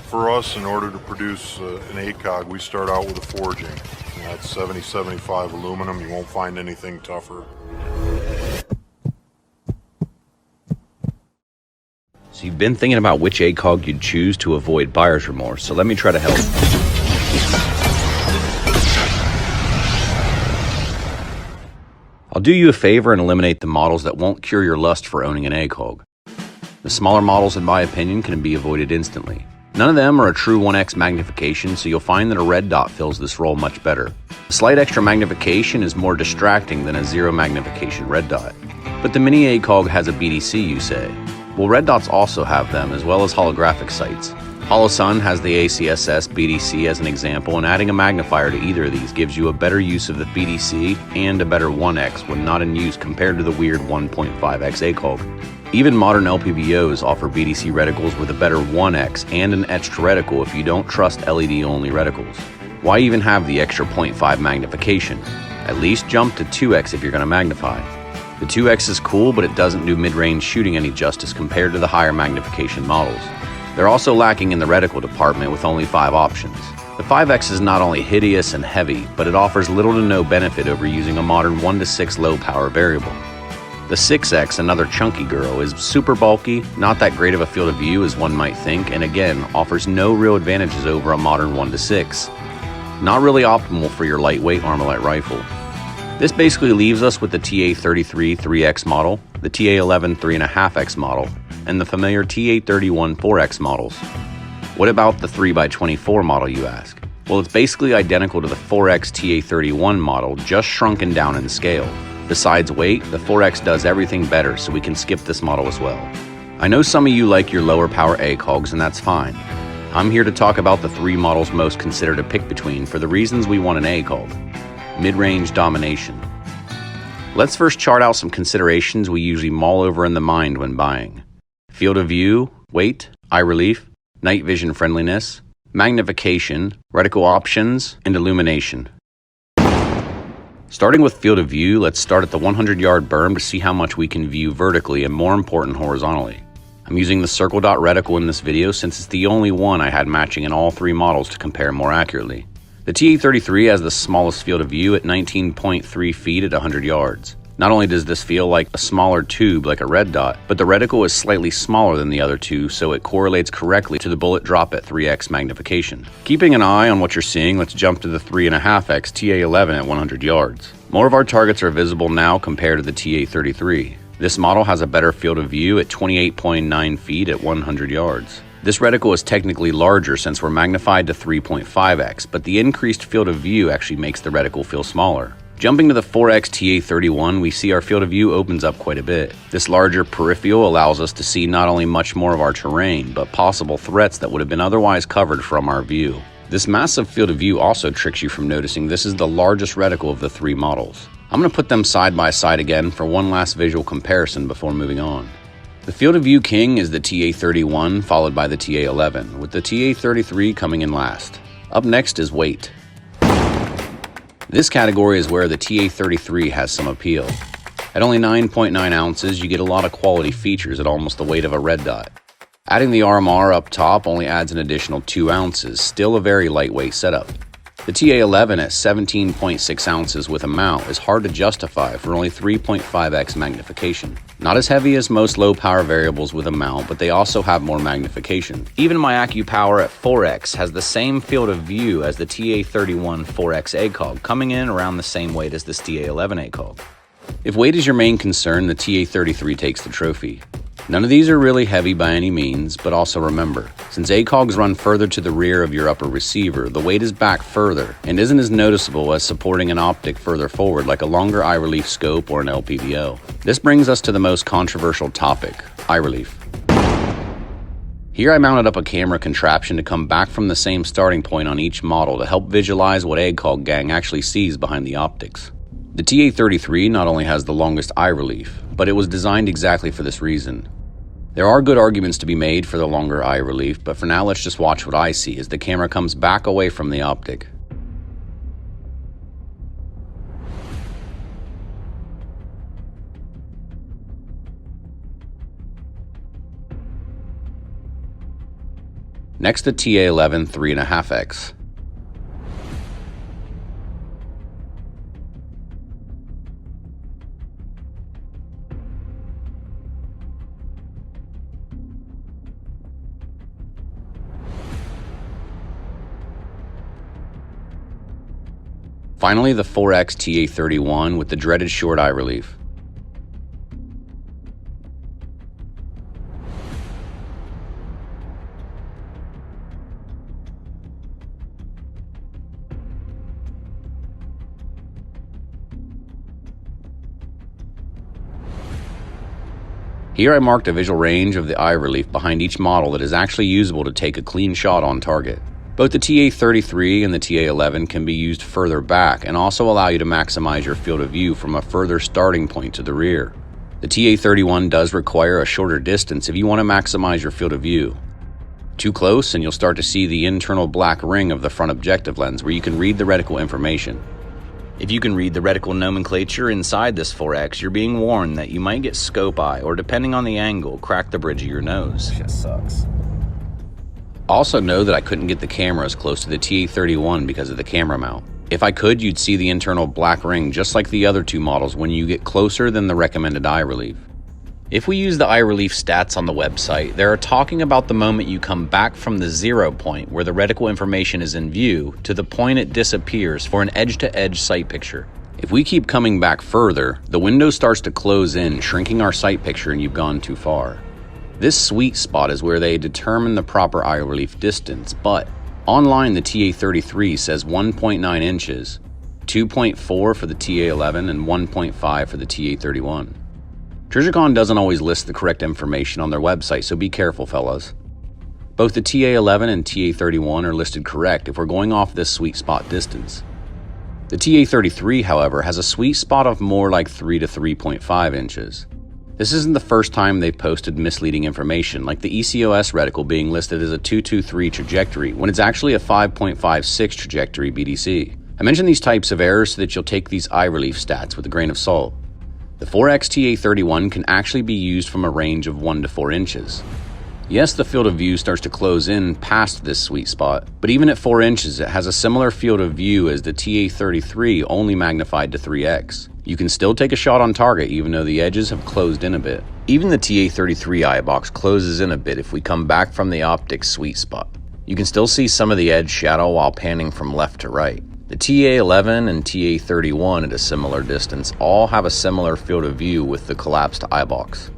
For us, in order to produce an ACOG, we start out with a forging. And that's 7075 aluminum. You won't find anything tougher. So you've been thinking about which ACOG you'd choose to avoid buyer's remorse, so let me try to help. I'll do you a favor and eliminate the models that won't cure your lust for owning an ACOG. The smaller models, in my opinion, can be avoided instantly. None of them are a true 1x magnification, so you'll find that a red dot fills this role much better. A slight extra magnification is more distracting than a 0 magnification red dot. But the mini ACOG has a BDC, you say. Well, red dots also have them, as well as holographic sights. HoloSun has the ACSS BDC as an example, and adding a magnifier to either of these gives you a better use of the BDC and a better 1x when not in use compared to the weird 1.5x ACOG. Even modern LPVOs offer BDC reticles with a better 1x and an etched reticle if you don't trust LED-only reticles. Why even have the extra 0.5 magnification? At least jump to 2x if you're going to magnify. The 2x is cool, but it doesn't do mid-range shooting any justice compared to the higher magnification models. They're also lacking in the reticle department with only 5 options. The 5x is not only hideous and heavy, but it offers little to no benefit over using a modern 1:6 low power variable. The 6x, another chunky girl, is super bulky, not that great of a field of view as one might think, and again, offers no real advantages over a modern 1:6. Not really optimal for your lightweight Armalite rifle. This basically leaves us with the TA-33 3x model, the TA-11 3.5x model, and the familiar TA-31 4x models. What about the 3x24 model, you ask? Well, it's basically identical to the 4x TA-31 model, just shrunken down in scale. Besides weight, the 4x does everything better, so we can skip this model as well. I know some of you like your lower power ACOGs, and that's fine. I'm here to talk about the 3 models most considered to pick between for the reasons we want an ACOG. Mid-range domination. Let's first chart out some considerations we usually mull over in the mind when buying. Field of view, weight, eye relief, night vision friendliness, magnification, reticle options, and illumination. Starting with field of view, let's start at the 100-yard berm to see how much we can view vertically and, more important, horizontally. I'm using the circle dot reticle in this video since it's the only one I had matching in all 3 models to compare more accurately. The TA-33 has the smallest field of view at 19.3 feet at 100 yards. Not only does this feel like a smaller tube like a red dot, but the reticle is slightly smaller than the other two, so it correlates correctly to the bullet drop at 3x magnification. Keeping an eye on what you're seeing, let's jump to the 3.5x TA-11 at 100 yards. More of our targets are visible now compared to the TA-33. This model has a better field of view at 28.9 feet at 100 yards. This reticle is technically larger since we're magnified to 3.5x, but the increased field of view actually makes the reticle feel smaller. Jumping to the 4x TA-31, we see our field of view opens up quite a bit. This larger peripheral allows us to see not only much more of our terrain, but possible threats that would have been otherwise covered from our view. This massive field of view also tricks you from noticing this is the largest reticle of the 3 models. I'm going to put them side by side again for one last visual comparison before moving on. The field of view king is the TA-31, followed by the TA-11, with the TA-33 coming in last. Up next is weight. This category is where the TA-33 has some appeal. At only 9.9 ounces, you get a lot of quality features at almost the weight of a red dot. Adding the RMR up top only adds an additional 2 ounces, still a very lightweight setup. The TA-11 at 17.6 ounces with a mount is hard to justify for only 3.5x magnification. Not as heavy as most low power variables with a mount, but they also have more magnification. Even my AccuPower at 4x has the same field of view as the TA-31 4x ACOG, coming in around the same weight as this TA-11 ACOG. If weight is your main concern, the TA-33 takes the trophy. None of these are really heavy by any means, but also remember, since ACOGs run further to the rear of your upper receiver, the weight is back further and isn't as noticeable as supporting an optic further forward like a longer eye relief scope or an LPVO. This brings us to the most controversial topic, eye relief. Here I mounted up a camera contraption to come back from the same starting point on each model to help visualize what ACOG gang actually sees behind the optics. The TA-33 not only has the longest eye relief, but it was designed exactly for this reason. There are good arguments to be made for the longer eye relief, but for now let's just watch what I see as the camera comes back away from the optic. Next, the TA11 3.5x. Finally, the 4x TA31 with the dreaded short eye relief. Here I marked a visual range of the eye relief behind each model that is actually usable to take a clean shot on target. Both the TA33 and the TA11 can be used further back and also allow you to maximize your field of view from a further starting point to the rear. The TA31 does require a shorter distance if you want to maximize your field of view. Too close and you'll start to see the internal black ring of the front objective lens where you can read the reticle information. If you can read the reticle nomenclature inside this 4X, you're being warned that you might get scope eye or, depending on the angle, crack the bridge of your nose. Shit sucks. Also know that I couldn't get the camera as close to the TA31 because of the camera mount. If I could, you'd see the internal black ring just like the other two models when you get closer than the recommended eye relief. If we use the eye relief stats on the website, they are talking about the moment you come back from the 0 point where the reticle information is in view to the point it disappears for an edge-to-edge sight picture. If we keep coming back further, the window starts to close in, shrinking our sight picture, and you've gone too far. This sweet spot is where they determine the proper eye relief distance, but online the TA33 says 1.9 inches, 2.4 for the TA11, and 1.5 for the TA31. Trijicon doesn't always list the correct information on their website, so be careful, fellas. Both the TA11 and TA31 are listed correct if we're going off this sweet spot distance. The TA33, however, has a sweet spot of more like 3 to 3.5 inches. This isn't the first time they've posted misleading information, like the ECOS reticle being listed as a 223 trajectory when it's actually a 5.56 trajectory BDC. I mention these types of errors so that you'll take these eye relief stats with a grain of salt. The 4X TA31 can actually be used from a range of 1 to 4 inches. Yes, the field of view starts to close in past this sweet spot, but even at 4 inches it has a similar field of view as the TA33, only magnified to 3x. You can still take a shot on target even though the edges have closed in a bit. Even the TA33 eye box closes in a bit if we come back from the optics sweet spot. You can still see some of the edge shadow while panning from left to right. The TA11 and TA31 at a similar distance all have a similar field of view with the collapsed eye box.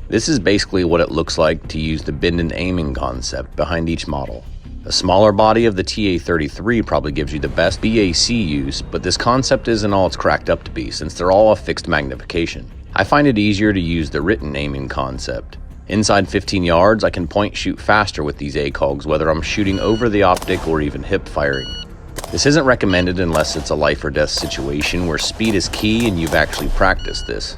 This is basically what it looks like to use the bend and aiming concept behind each model. A smaller body of the TA33 probably gives you the best BAC use, but this concept isn't all it's cracked up to be since they're all a fixed magnification. I find it easier to use the written aiming concept. Inside 15 yards, I can point shoot faster with these ACOGs, whether I'm shooting over the optic or even hip firing. This isn't recommended unless it's a life or death situation where speed is key and you've actually practiced this.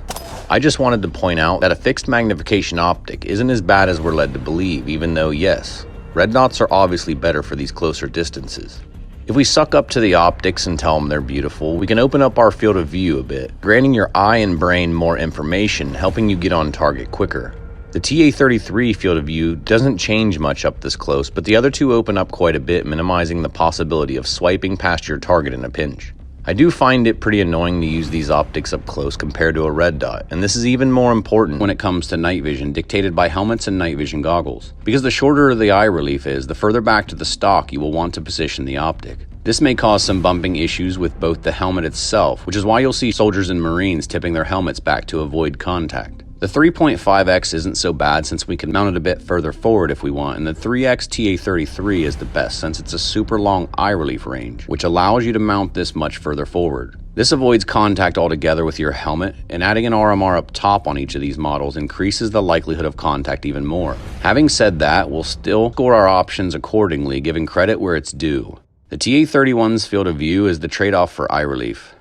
I just wanted to point out that a fixed magnification optic isn't as bad as we're led to believe, even though yes, red dots are obviously better for these closer distances. If we suck up to the optics and tell them they're beautiful, we can open up our field of view a bit, granting your eye and brain more information, helping you get on target quicker. The TA33 field of view doesn't change much up this close, but the other two open up quite a bit, minimizing the possibility of swiping past your target in a pinch. I do find it pretty annoying to use these optics up close compared to a red dot, and this is even more important when it comes to night vision dictated by helmets and night vision goggles. Because the shorter the eye relief is, the further back to the stock you will want to position the optic. This may cause some bumping issues with both the helmet itself, which is why you'll see soldiers and Marines tipping their helmets back to avoid contact. The 3.5x isn't so bad since we can mount it a bit further forward if we want, and the 3x TA33 is the best since it's a super long eye relief range, which allows you to mount this much further forward. This avoids contact altogether with your helmet, and adding an RMR up top on each of these models increases the likelihood of contact even more. Having said that, we'll still score our options accordingly, giving credit where it's due. The TA31's field of view is the trade-off for eye relief.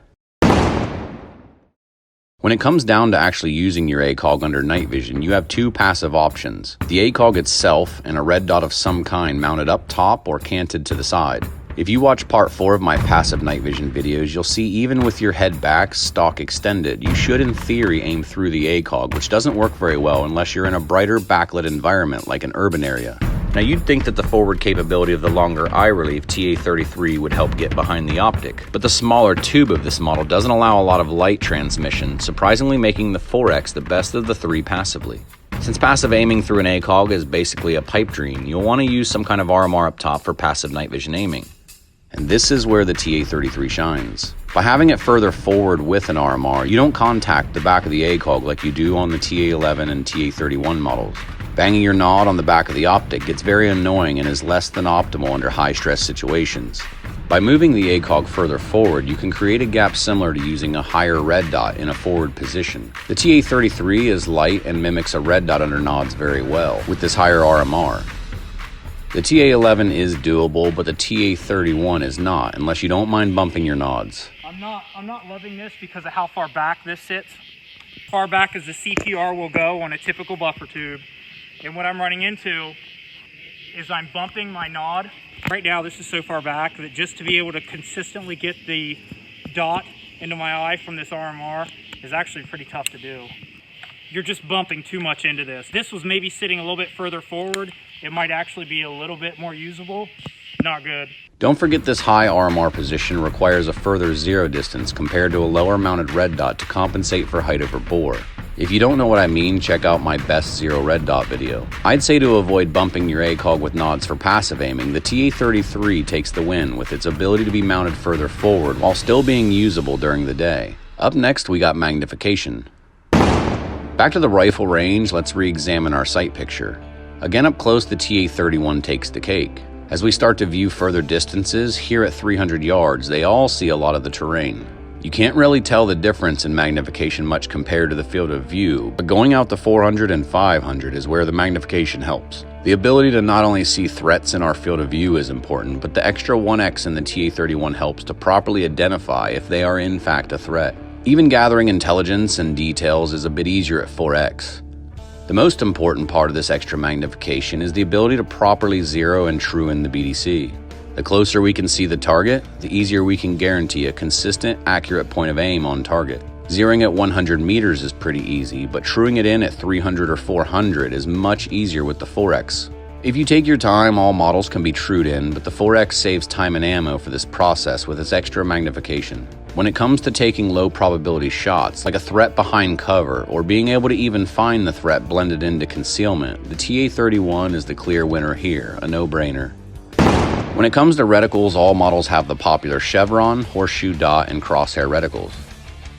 When it comes down to actually using your ACOG under night vision, you have two passive options. The ACOG itself and a red dot of some kind mounted up top or canted to the side. If you watch part 4 of my passive night vision videos, you'll see even with your head back, stock extended, you should in theory aim through the ACOG, which doesn't work very well unless you're in a brighter backlit environment like an urban area. Now you'd think that the forward capability of the longer eye relief TA33 would help get behind the optic, but the smaller tube of this model doesn't allow a lot of light transmission, surprisingly making the 4X the best of the three passively. Since passive aiming through an ACOG is basically a pipe dream, you'll want to use some kind of RMR up top for passive night vision aiming. And this is where the TA33 shines. By having it further forward with an RMR, you don't contact the back of the ACOG like you do on the TA11 and TA31 models. Banging your nod on the back of the optic gets very annoying and is less than optimal under high-stress situations. By moving the ACOG further forward, you can create a gap similar to using a higher red dot in a forward position. The TA33 is light and mimics a red dot under nods very well with this higher RMR. The TA11 is doable, but the TA31 is not, unless you don't mind bumping your nods. I'm not loving this because of how far back this sits. Far back as the CPR will go on a typical buffer tube. And what I'm running into is I'm bumping my nod. Right now this is so far back that just to be able to consistently get the dot into my eye from this RMR is actually pretty tough to do. You're just bumping too much into this. This was maybe sitting a little bit further forward. It might actually be a little bit more usable. Not good. Don't forget this high RMR position requires a further zero distance compared to a lower mounted red dot to compensate for height over bore. If you don't know what I mean, check out my best zero red dot video. I'd say to avoid bumping your ACOG with nods for passive aiming, the TA33 takes the win with its ability to be mounted further forward while still being usable during the day. Up next, we got Magnification. Back to the rifle range, let's re-examine our sight picture. Again, up close, the TA31 takes the cake. As we start to view further distances, here at 300 yards, they all see a lot of the terrain. You can't really tell the difference in magnification much compared to the field of view, but going out to 400 and 500 is where the magnification helps. The ability to not only see threats in our field of view is important, but the extra 1x in the TA31 helps to properly identify if they are in fact a threat. Even gathering intelligence and details is a bit easier at 4x. The most important part of this extra magnification is the ability to properly zero and true in the BDC. The closer we can see the target, the easier we can guarantee a consistent, accurate point of aim on target. Zeroing at 100 meters is pretty easy, but truing it in at 300 or 400 is much easier with the 4X. If you take your time, all models can be trued in, but the 4X saves time and ammo for this process with its extra magnification. When it comes to taking low probability shots, like a threat behind cover, or being able to even find the threat blended into concealment, the TA31 is the clear winner here, a no-brainer. When it comes to reticles, all models have the popular chevron, horseshoe dot, and crosshair reticles.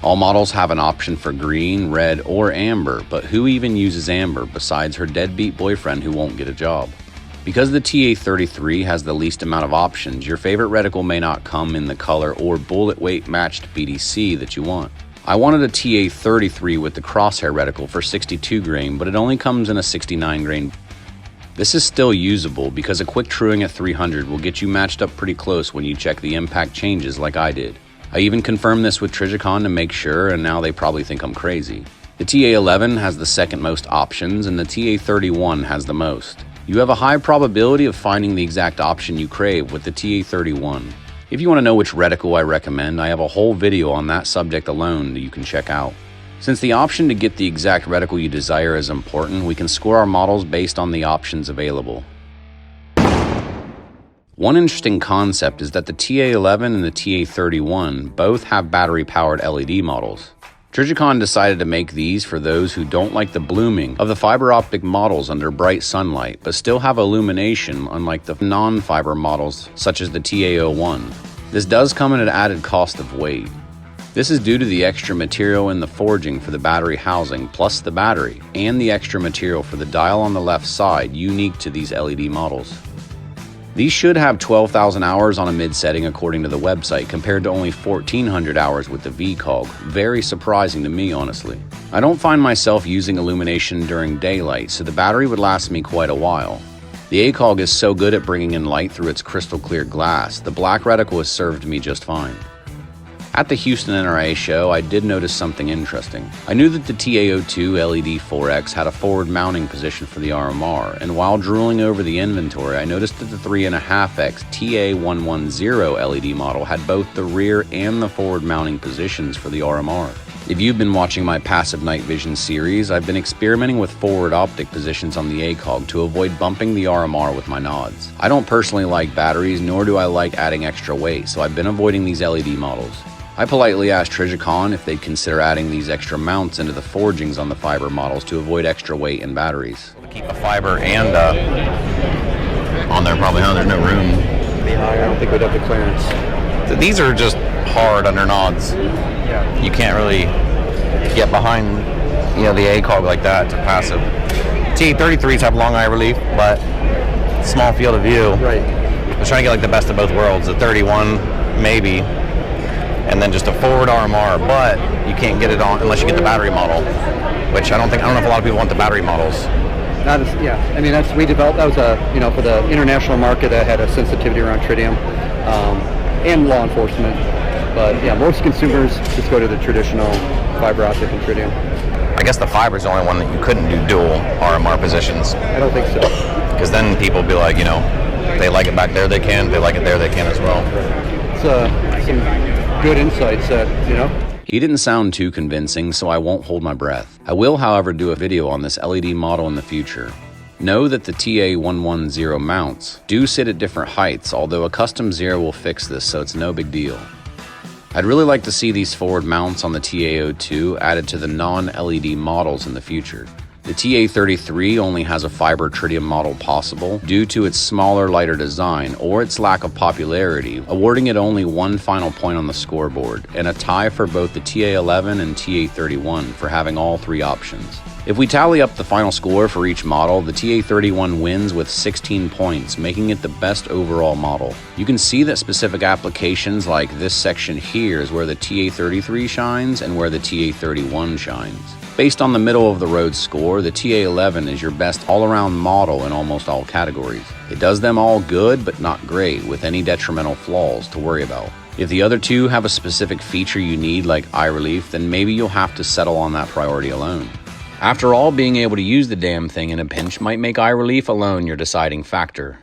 All models have an option for green, red, or amber, but who even uses amber besides her deadbeat boyfriend who won't get a job? Because the TA33 has the least amount of options, your favorite reticle may not come in the color or bullet weight matched BDC that you want. I wanted a TA33 with the crosshair reticle for 62 grain, but it only comes in a 69 grain. This is still usable because a quick truing at 300 will get you matched up pretty close when you check the impact changes like I did. I even confirmed this with Reticle to make sure, and now they probably think I'm crazy. The TA11 has the second most options and the TA31 has the most. You have a high probability of finding the exact option you crave with the TA31. If you want to know which reticle I recommend, I have a whole video on that subject alone that you can check out. Since the option to get the exact reticle you desire is important, we can score our models based on the options available. One interesting concept is that the TA11 and the TA31 both have battery-powered LED models. Reticle decided to make these for those who don't like the blooming of the fiber optic models under bright sunlight, but still have illumination unlike the non-fiber models such as the TA01. This does come at an added cost of weight. This is due to the extra material in the forging for the battery housing plus the battery, and the extra material for the dial on the left side unique to these LED models. These should have 12,000 hours on a mid setting according to the website compared to only 1,400 hours with the VCOG. Very surprising to me, honestly. I don't find myself using illumination during daylight, so the battery would last me quite a while. The ACOG is so good at bringing in light through its crystal clear glass, the black reticle has served me just fine. At the Houston NRA show, I did notice something interesting. I knew that the TA02 LED 4X had a forward mounting position for the RMR, and while drooling over the inventory, I noticed that the 3.5X TA110 LED model had both the rear and the forward mounting positions for the RMR. If you've been watching my passive night vision series, I've been experimenting with forward optic positions on the ACOG to avoid bumping the RMR with my nods. I don't personally like batteries, nor do I like adding extra weight, so I've been avoiding these LED models. I politely asked Reticle if they'd consider adding these extra mounts into the forgings on the fiber models to avoid extra weight and batteries. Keep a fiber and on there probably, huh? There's no room. Be higher. I don't think we'd have the clearance. So these are just hard under nods. Yeah. You can't really get behind, you know, the ACOG like that to passive. TA33s have long eye relief, but small field of view. Right. I was trying to get like the best of both worlds. The 31 maybe, and then just a forward RMR, but you can't get it on unless you get the battery model, which I don't know if a lot of people want the battery models. Yeah, I mean, we developed, that was for the international market that had a sensitivity around tritium and law enforcement. But yeah, most consumers just go to the traditional fiber optic and tritium. I guess the fiber is the only one that you couldn't do dual RMR positions. I don't think so. Because then people be like, you know, they like it back there, they can. They like it there, they can as well. It's some good insights that, you know. He didn't sound too convincing, so I won't hold my breath. I will, however, do a video on this LED model in the future. Know that the TA110 mounts do sit at different heights, although a custom zero will fix this, so it's no big deal. I'd really like to see these forward mounts on the TA02 added to the non-LED models in the future. The TA33 only has a fiber tritium model possible due to its smaller, lighter design or its lack of popularity, awarding it only one final point on the scoreboard, and a tie for both the TA11 and TA31 for having all three options. If we tally up the final score for each model, the TA31 wins with 16 points, making it the best overall model. You can see that specific applications like this section here is where the TA33 shines and where the TA31 shines. Based on the middle of the road score, the TA11 is your best all-around model in almost all categories. It does them all good, but not great, with any detrimental flaws to worry about. If the other two have a specific feature you need, like eye relief, then maybe you'll have to settle on that priority alone. After all, being able to use the damn thing in a pinch might make eye relief alone your deciding factor.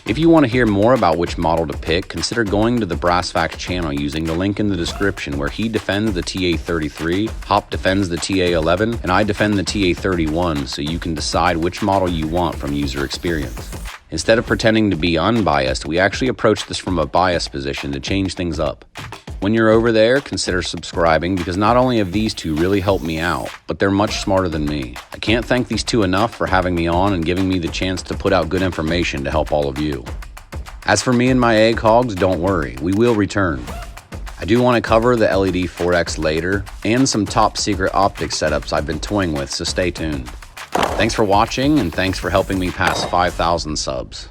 If you want to hear more about which model to pick, consider going to the Brass Facts channel using the link in the description, where he defends the TA33, Hop defends the TA11, and I defend the TA31, so you can decide which model you want from user experience. Instead of pretending to be unbiased, we actually approach this from a biased position to change things up. When you're over there, consider subscribing, because not only have these two really helped me out, but they're much smarter than me. I can't thank these two enough for having me on and giving me the chance to put out good information to help all of you. As for me and my ACOGs, don't worry, we will return. I do want to cover the LED 4X later, and some top secret optic setups I've been toying with, so stay tuned. Thanks for watching, and thanks for helping me pass 5,000 subs.